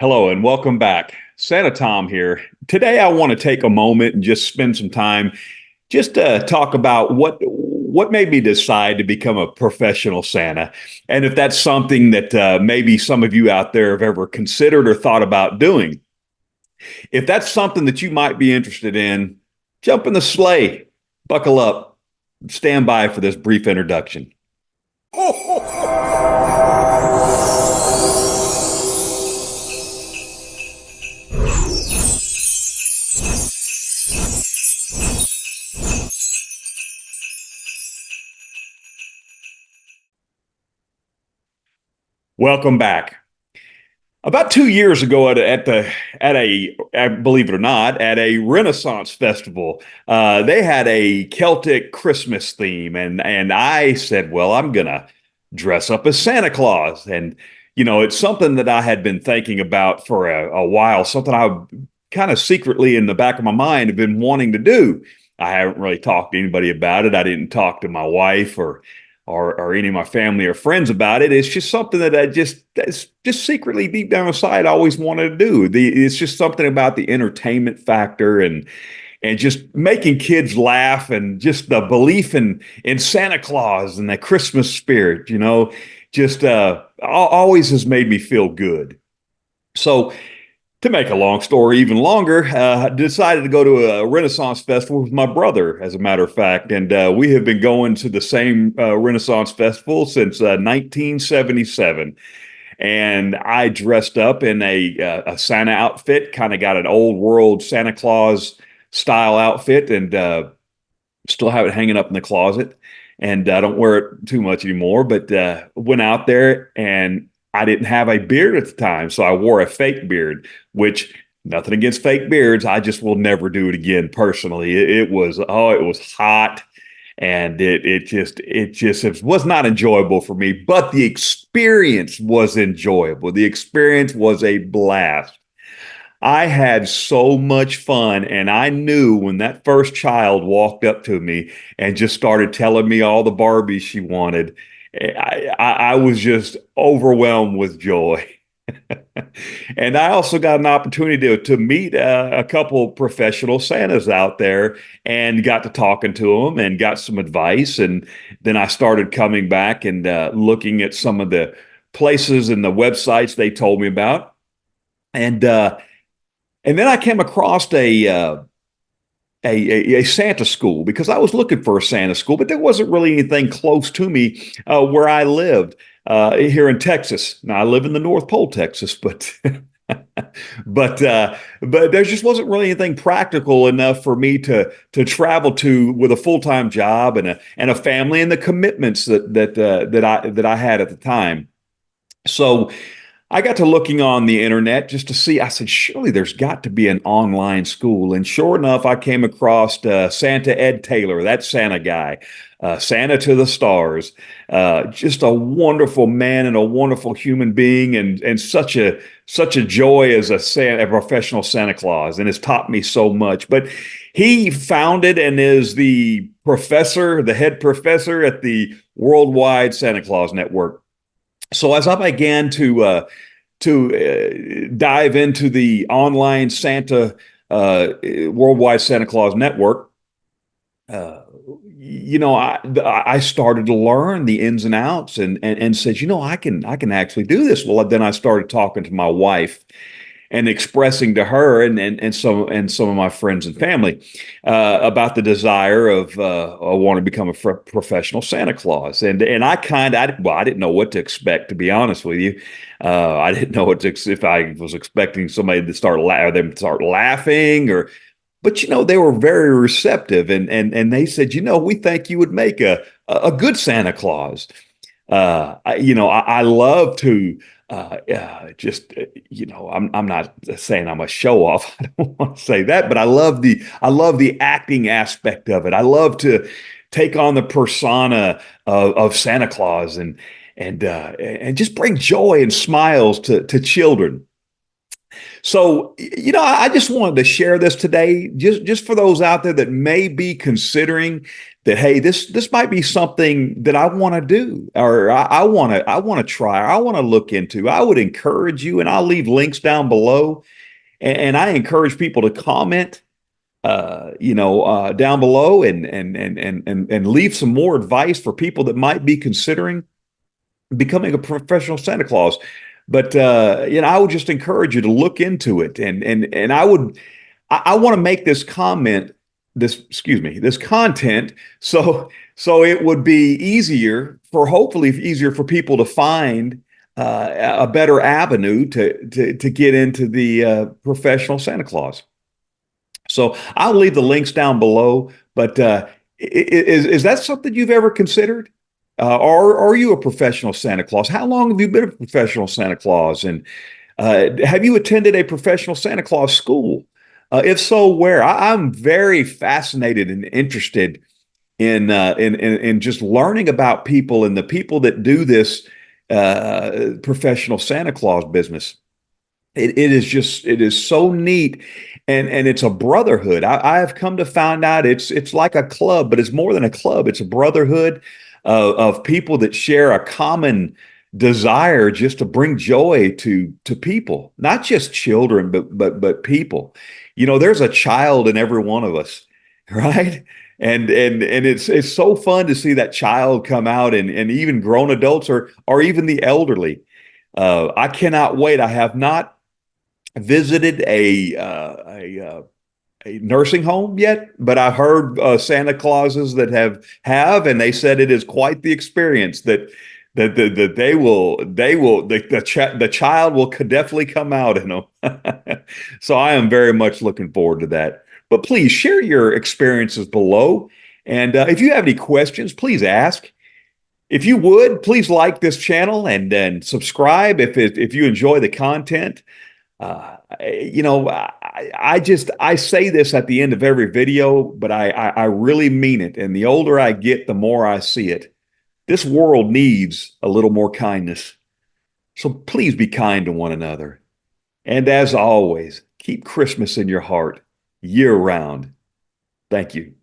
Hello and welcome back. Santa Tom here. Today I want to take a moment and just spend some time just to talk about what made me decide to become a professional Santa. And if that's something that maybe some of you out there have ever considered or thought about doing. If that's something that you might be interested in, jump in the sleigh, buckle up, stand by for this brief introduction. Welcome back. About 2 years ago, believe it or not, at a Renaissance festival, they had a Celtic Christmas theme, and I said, well, I'm gonna dress up as Santa Claus, and it's something that I had been thinking about for a while, something I kind of secretly in the back of my mind have been wanting to do. I haven't really talked to anybody about it. I didn't talk to my wife or any of my family or friends about it. It's just something that that's just secretly deep down inside I always wanted to do. It's just something about the entertainment factor and just making kids laugh and just the belief in Santa Claus and the Christmas spirit, just always has made me feel good. So to make a long story even longer, I decided to go to a Renaissance festival with my brother, as a matter of fact. And we have been going to the same Renaissance festival since 1977. And I dressed up in a Santa outfit, kind of got an old world Santa Claus style outfit, and still have it hanging up in the closet. And I don't wear it too much anymore, but went out there and I didn't have a beard at the time, so I wore a fake beard, which nothing against fake beards. I just will never do it again personally. It was hot and it was not enjoyable for me, but the experience was enjoyable. The experience was a blast. I had so much fun, and I knew when that first child walked up to me and just started telling me all the Barbies she wanted, I was just overwhelmed with joy. And I also got an opportunity to meet a couple of professional Santas out there and got to talking to them and got some advice. And then I started coming back and looking at some of the places and the websites they told me about. And then I came across a Santa school because I was looking for a Santa school, but there wasn't really anything close to me where I lived here in Texas. Now I live in the North Pole, Texas, but but there just wasn't really anything practical enough for me to travel to with a full-time job and a family and the commitments that I had at the time. So I got to looking on the internet just to see. I said, surely there's got to be an online school. And sure enough, I came across Santa Ed Taylor, that Santa guy, Santa to the Stars. Just a wonderful man and a wonderful human being, and such a joy as a professional Santa Claus, and has taught me so much. But he founded and is the head professor at the Worldwide Santa Claus Network. So as I began to dive into the online Santa Worldwide Santa Claus Network, I started to learn the ins and outs and said, I can actually do this. Well, then I started talking to my wife and expressing to her and some of my friends and family about the desire of I want to become a professional Santa Claus, and I didn't know what to expect, to be honest with you. I didn't know if I was expecting somebody to them to start laughing, but they were very receptive, and they said, we think you would make a good Santa Claus. I love to I'm not saying I'm a show off. I don't want to say that, but I love the acting aspect of it. I love to take on the persona of Santa Claus and just bring joy and smiles to children. So, I just wanted to share this today, just for those out there that may be considering that, hey, this might be something that I want to do, or I want to try, or I want to look into. I would encourage you, and I'll leave links down below, and I encourage people to comment, down below, and leave some more advice for people that might be considering becoming a professional Santa Claus. But I would just encourage you to look into it, and I want to make this comment, this excuse me, this content, so it would be hopefully easier for people to find a better avenue to get into the professional Santa Claus. So I'll leave the links down below. But is that something you've ever considered? Or are you a professional Santa Claus? How long have you been a professional Santa Claus? And have you attended a professional Santa Claus school? If so, where? I'm very fascinated and interested in just learning about people and the people that do this professional Santa Claus business. It is so neat, and it's a brotherhood. I have come to find out it's like a club, but it's more than a club. It's a brotherhood of people that share a common desire just to bring joy to people, not just children, but people. There's a child in every one of us, right? And it's so fun to see that child come out, and even grown adults, or even the elderly. I cannot wait. I have not visited a nursing home yet, but I've heard Santa Clauses that have, and they said it is quite the experience. That the child will definitely come out in them. So I am very much looking forward to that. But please share your experiences below, and if you have any questions, please ask. If you would, please like this channel and then subscribe if you enjoy the content. I say this at the end of every video, but I really mean it. And the older I get, the more I see it. This world needs a little more kindness. So please be kind to one another. And as always, keep Christmas in your heart year round. Thank you.